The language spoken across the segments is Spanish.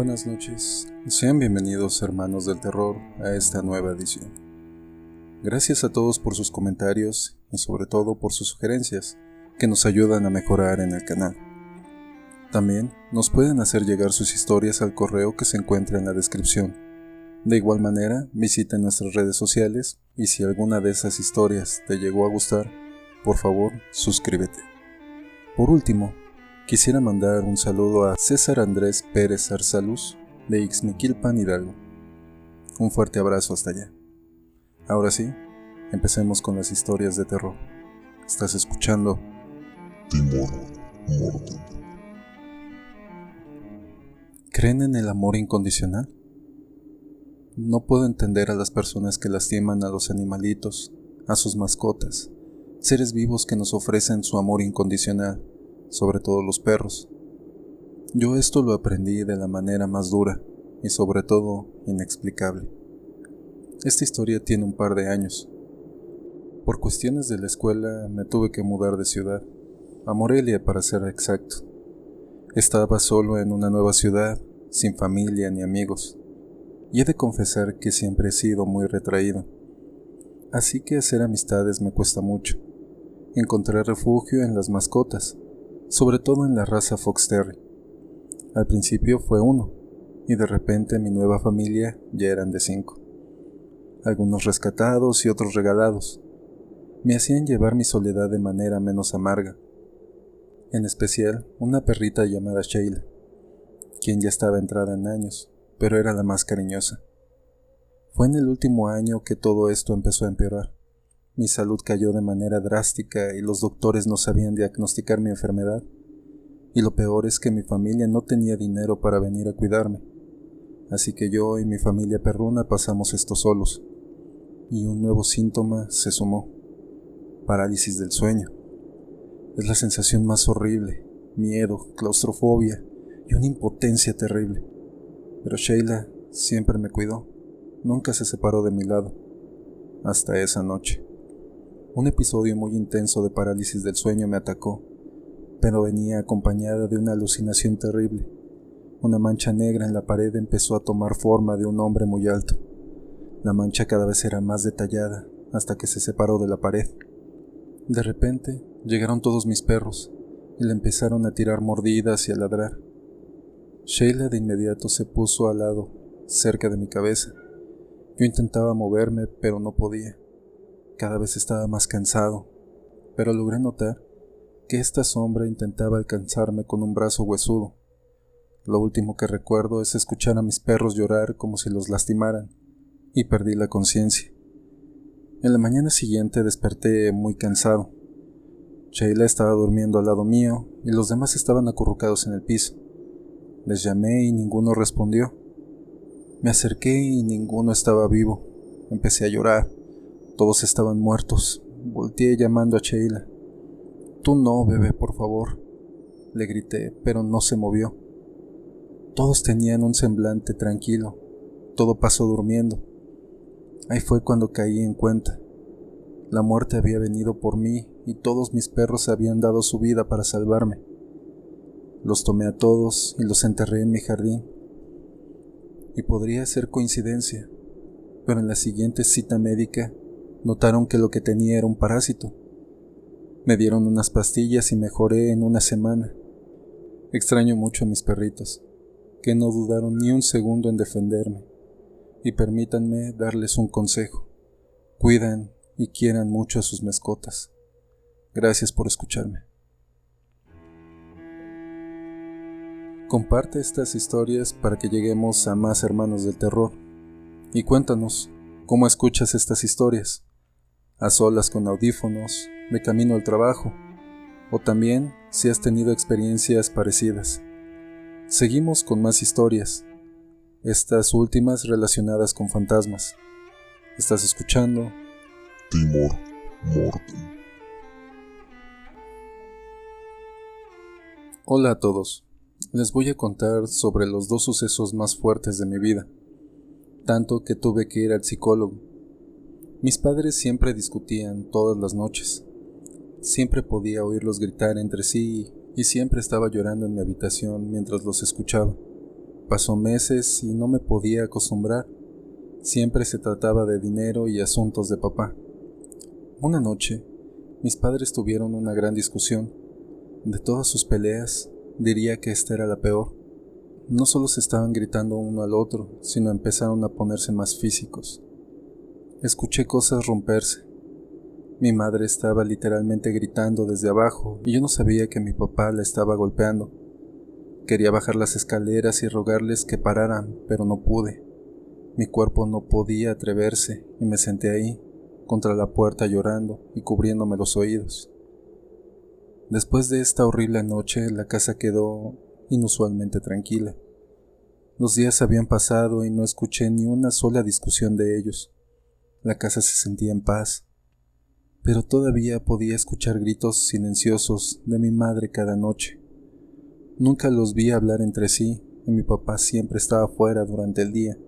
Buenas noches, sean bienvenidos hermanos del terror a esta nueva edición. Gracias a todos por sus comentarios y sobre todo por sus sugerencias que nos ayudan a mejorar en el canal. También nos pueden hacer llegar sus historias al correo que se encuentra en la descripción. De igual manera, visiten nuestras redes sociales y si alguna de esas historias te llegó a gustar, por favor, suscríbete. Por último, quisiera mandar un saludo a César Andrés Pérez Arsaluz de Ixmiquilpan, Hidalgo. Un fuerte abrazo hasta allá. Ahora sí, empecemos con las historias de terror. Estás escuchando Timor Mortem. ¿Creen en el amor incondicional? No puedo entender a las personas que lastiman a los animalitos, a sus mascotas, seres vivos que nos ofrecen su amor incondicional, sobre todo los perros. Yo esto lo aprendí de la manera más dura y sobre todo inexplicable. Esta historia tiene un par de años. Por cuestiones de la escuela me tuve que mudar de ciudad, a Morelia para ser exacto. Estaba solo en una nueva ciudad, sin familia ni amigos, y he de confesar que siempre he sido muy retraído. Así que hacer amistades me cuesta mucho. Encontré refugio en las mascotas, sobre todo en la raza Fox Terrier. Al principio fue uno, y de repente mi nueva familia ya eran de 5. Algunos rescatados y otros regalados. Me hacían llevar mi soledad de manera menos amarga. En especial, una perrita llamada Sheila, quien ya estaba entrada en años, pero era la más cariñosa. Fue en el último año que todo esto empezó a empeorar. Mi salud cayó de manera drástica y los doctores no sabían diagnosticar mi enfermedad. Y lo peor es que mi familia no tenía dinero para venir a cuidarme. Así que yo y mi familia perruna pasamos esto solos. Y un nuevo síntoma se sumó: parálisis del sueño. Es la sensación más horrible: miedo, claustrofobia y una impotencia terrible. Pero Sheila siempre me cuidó, nunca se separó de mi lado, hasta esa noche. Un episodio muy intenso de parálisis del sueño me atacó, pero venía acompañada de una alucinación terrible. Una mancha negra en la pared empezó a tomar forma de un hombre muy alto. La mancha cada vez era más detallada, hasta que se separó de la pared. De repente, llegaron todos mis perros, y le empezaron a tirar mordidas y a ladrar. Sheila de inmediato se puso al lado, cerca de mi cabeza. Yo intentaba moverme, pero no podía. Cada vez estaba más cansado, pero logré notar que esta sombra intentaba alcanzarme con un brazo huesudo. Lo último que recuerdo es escuchar a mis perros llorar como si los lastimaran, y perdí la conciencia. En la mañana siguiente desperté muy cansado. Sheila estaba durmiendo al lado mío y los demás estaban acurrucados en el piso. Les llamé y ninguno respondió. Me acerqué y ninguno estaba vivo. Empecé a llorar. Todos estaban muertos. Volteé llamando a Sheila. «Tú no, bebé, por favor», le grité, pero no se movió. Todos tenían un semblante tranquilo. Todo pasó durmiendo. Ahí fue cuando caí en cuenta. La muerte había venido por mí y todos mis perros habían dado su vida para salvarme. Los tomé a todos y los enterré en mi jardín. Y podría ser coincidencia, pero en la siguiente cita médica notaron que lo que tenía era un parásito. Me dieron unas pastillas y mejoré en una semana. Extraño mucho a mis perritos, que no dudaron ni un segundo en defenderme. Y permítanme darles un consejo: cuidan y quieran mucho a sus mascotas. Gracias por escucharme. Comparte estas historias para que lleguemos a más hermanos del terror. Y cuéntanos, ¿cómo escuchas estas historias? ¿A solas con audífonos, de camino al trabajo? O también si has tenido experiencias parecidas. Seguimos con más historias, estas últimas relacionadas con fantasmas. ¿Estás escuchando Timor Mortem? Hola a todos. Les voy a contar sobre los 2 sucesos más fuertes de mi vida, tanto que tuve que ir al psicólogo. Mis padres siempre discutían todas las noches. Siempre podía oírlos gritar entre sí y siempre estaba llorando en mi habitación mientras los escuchaba. Pasó meses y no me podía acostumbrar. Siempre se trataba de dinero y asuntos de papá. Una noche, mis padres tuvieron una gran discusión. De todas sus peleas, diría que esta era la peor. No solo se estaban gritando uno al otro, sino empezaron a ponerse más físicos. Escuché cosas romperse. Mi madre estaba literalmente gritando desde abajo y yo no sabía que mi papá la estaba golpeando. Quería bajar las escaleras y rogarles que pararan, pero no pude. Mi cuerpo no podía atreverse y me senté ahí, contra la puerta llorando y cubriéndome los oídos. Después de esta horrible noche, la casa quedó inusualmente tranquila. Los días habían pasado y no escuché ni una sola discusión de ellos. La casa se sentía en paz, pero todavía podía escuchar gritos silenciosos de mi madre cada noche. Nunca los vi hablar entre sí y mi papá siempre estaba fuera durante el día,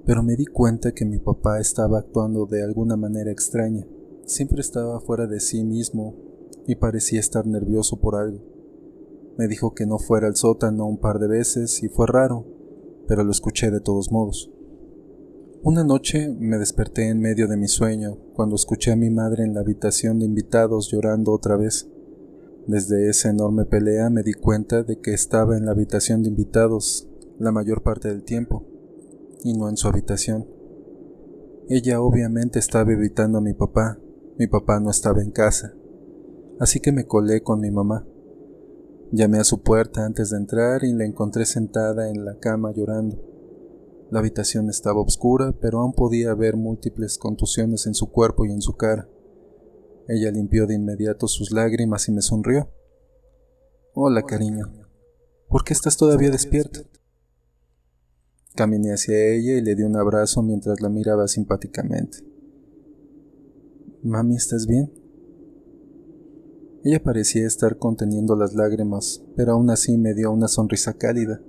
pero me di cuenta que mi papá estaba actuando de alguna manera extraña. Siempre estaba fuera de sí mismo y parecía estar nervioso por algo. Me dijo que no fuera al sótano un par de veces y fue raro, pero lo escuché de todos modos. Una noche me desperté en medio de mi sueño cuando escuché a mi madre en la habitación de invitados llorando otra vez. Desde esa enorme pelea me di cuenta de que estaba en la habitación de invitados la mayor parte del tiempo, y no en su habitación. Ella obviamente estaba evitando a mi papá. Mi papá no estaba en casa, así que me colé con mi mamá. Llamé a su puerta antes de entrar y la encontré sentada en la cama llorando. La habitación estaba oscura, pero aún podía ver múltiples contusiones en su cuerpo y en su cara. Ella limpió de inmediato sus lágrimas y me sonrió. «Hola, cariño. ¿Por qué estás todavía despierta?» Caminé hacia ella y le di un abrazo mientras la miraba simpáticamente. «Mami, ¿estás bien?» Ella parecía estar conteniendo las lágrimas, pero aún así me dio una sonrisa cálida.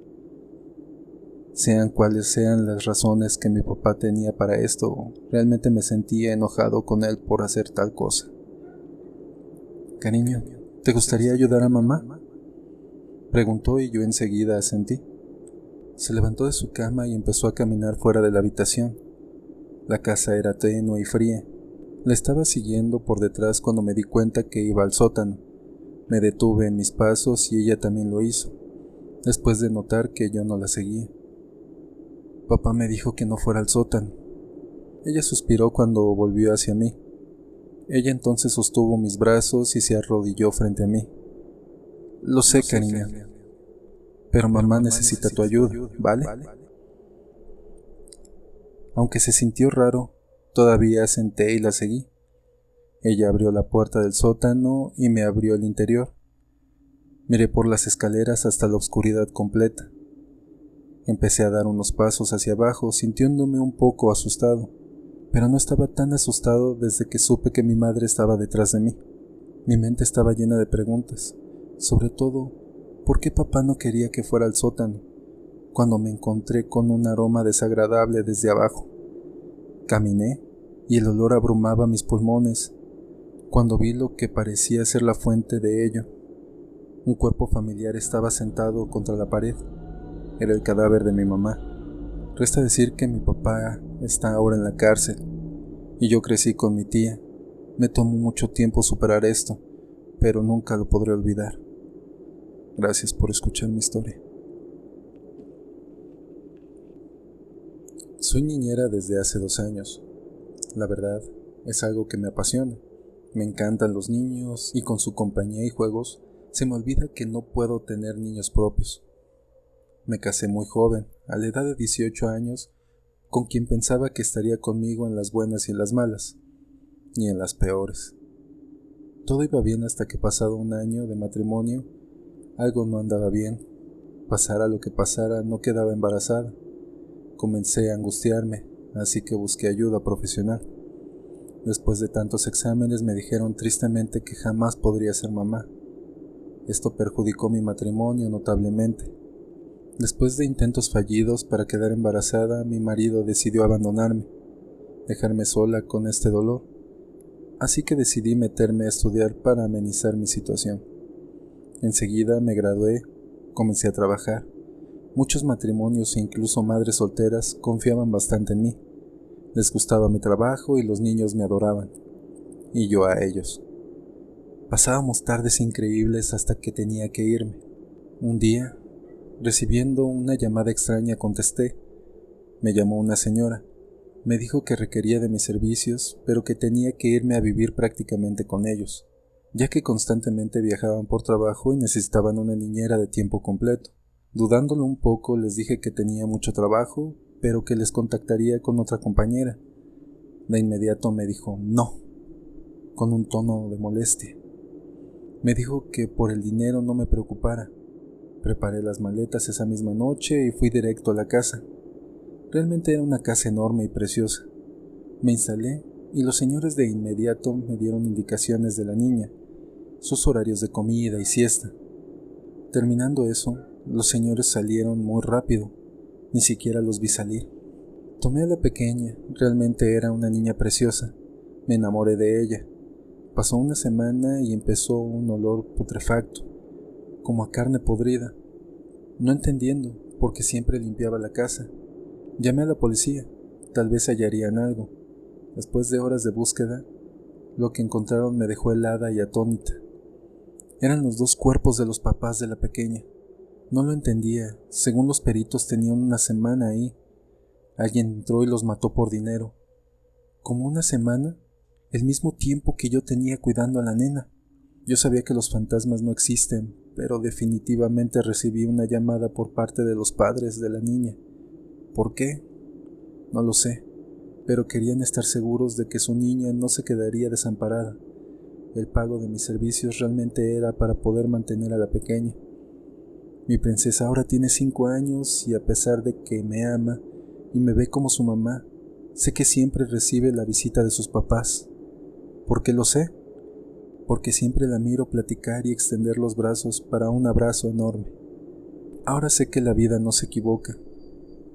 Sean cuales sean las razones que mi papá tenía para esto, realmente me sentía enojado con él por hacer tal cosa. «Cariño, ¿te gustaría ayudar a mamá?», preguntó y yo enseguida asentí. Se levantó de su cama y empezó a caminar fuera de la habitación. La casa era tenue y fría. La estaba siguiendo por detrás cuando me di cuenta que iba al sótano. Me detuve en mis pasos y ella también lo hizo, después de notar que yo no la seguía. «Papá me dijo que no fuera al sótano». Ella suspiró cuando volvió hacia mí. Ella entonces sostuvo mis brazos y se arrodilló frente a mí. «Lo sé, cariño, pero mamá necesita tu ayuda, ¿vale?». Aunque se sintió raro, todavía senté y la seguí. Ella abrió la puerta del sótano y me abrió el interior. Miré por las escaleras hasta la oscuridad completa. Empecé a dar unos pasos hacia abajo, sintiéndome un poco asustado, pero no estaba tan asustado desde que supe que mi madre estaba detrás de mí. Mi mente estaba llena de preguntas, sobre todo, ¿por qué papá no quería que fuera al sótano, cuando me encontré con un aroma desagradable desde abajo? Caminé y el olor abrumaba mis pulmones, cuando vi lo que parecía ser la fuente de ello. Un cuerpo familiar estaba sentado contra la pared. Era el cadáver de mi mamá. Resta decir que mi papá está ahora en la cárcel, y yo crecí con mi tía. Me tomó mucho tiempo superar esto, pero nunca lo podré olvidar. Gracias por escuchar mi historia. Soy niñera desde hace 2 años. La verdad, es algo que me apasiona. Me encantan los niños y con su compañía y juegos se me olvida que no puedo tener niños propios. Me casé muy joven, a la edad de 18 años, con quien pensaba que estaría conmigo en las buenas y en las malas, y en las peores. Todo iba bien hasta que, pasado 1 año de matrimonio, algo no andaba bien. Pasara lo que pasara, no quedaba embarazada. Comencé a angustiarme, así que busqué ayuda profesional. Después de tantos exámenes me dijeron tristemente que jamás podría ser mamá. Esto perjudicó mi matrimonio notablemente. Después de intentos fallidos para quedar embarazada, mi marido decidió abandonarme, dejarme sola con este dolor. Así que decidí meterme a estudiar para amenizar mi situación. Enseguida me gradué, comencé a trabajar, Muchos matrimonios e incluso madres solteras confiaban bastante en mí. Les gustaba mi trabajo y los niños me adoraban, y yo a ellos. Pasábamos tardes increíbles hasta que tenía que irme. Un día, recibiendo una llamada extraña, contesté. Me llamó una señora. Me dijo que requería de mis servicios, pero que tenía que irme a vivir prácticamente con ellos, ya que constantemente viajaban por trabajo y necesitaban una niñera de tiempo completo. Dudándolo un poco, les dije que tenía mucho trabajo, pero que les contactaría con otra compañera. De inmediato me dijo no, con un tono de molestia. Me dijo que por el dinero no me preocupara. Preparé las maletas esa misma noche y fui directo a la casa. Realmente era una casa enorme y preciosa. Me instalé y los señores de inmediato me dieron indicaciones de la niña, sus horarios de comida y siesta. Terminando eso, los señores salieron muy rápido, ni siquiera los vi salir. Tomé a la pequeña, realmente era una niña preciosa. Me enamoré de ella. Pasó una semana y empezó un olor putrefacto, como a carne podrida. No entendiendo, porque siempre limpiaba la casa. Llamé a la policía, tal vez hallarían algo. Después de horas de búsqueda, lo que encontraron me dejó helada y atónita. Eran los dos cuerpos de los papás de la pequeña. No lo entendía, según los peritos tenían una semana ahí. Alguien entró y los mató por dinero. ¿Como una semana? El mismo tiempo que yo tenía cuidando a la nena. Yo sabía que los fantasmas no existen, pero definitivamente recibí una llamada por parte de los padres de la niña. ¿Por qué? No lo sé, pero querían estar seguros de que su niña no se quedaría desamparada. El pago de mis servicios realmente era para poder mantener a la pequeña. Mi princesa ahora tiene 5 años y a pesar de que me ama y me ve como su mamá, sé que siempre recibe la visita de sus papás. ¿Por qué lo sé? Porque siempre la miro platicar y extender los brazos para un abrazo enorme. Ahora sé que la vida no se equivoca,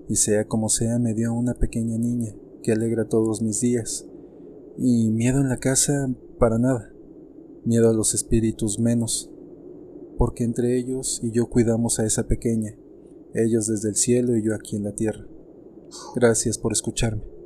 y sea como sea me dio una pequeña niña que alegra todos mis días, y miedo en la casa para nada, miedo a los espíritus menos, porque entre ellos y yo cuidamos a esa pequeña, ellos desde el cielo y yo aquí en la tierra. Gracias por escucharme.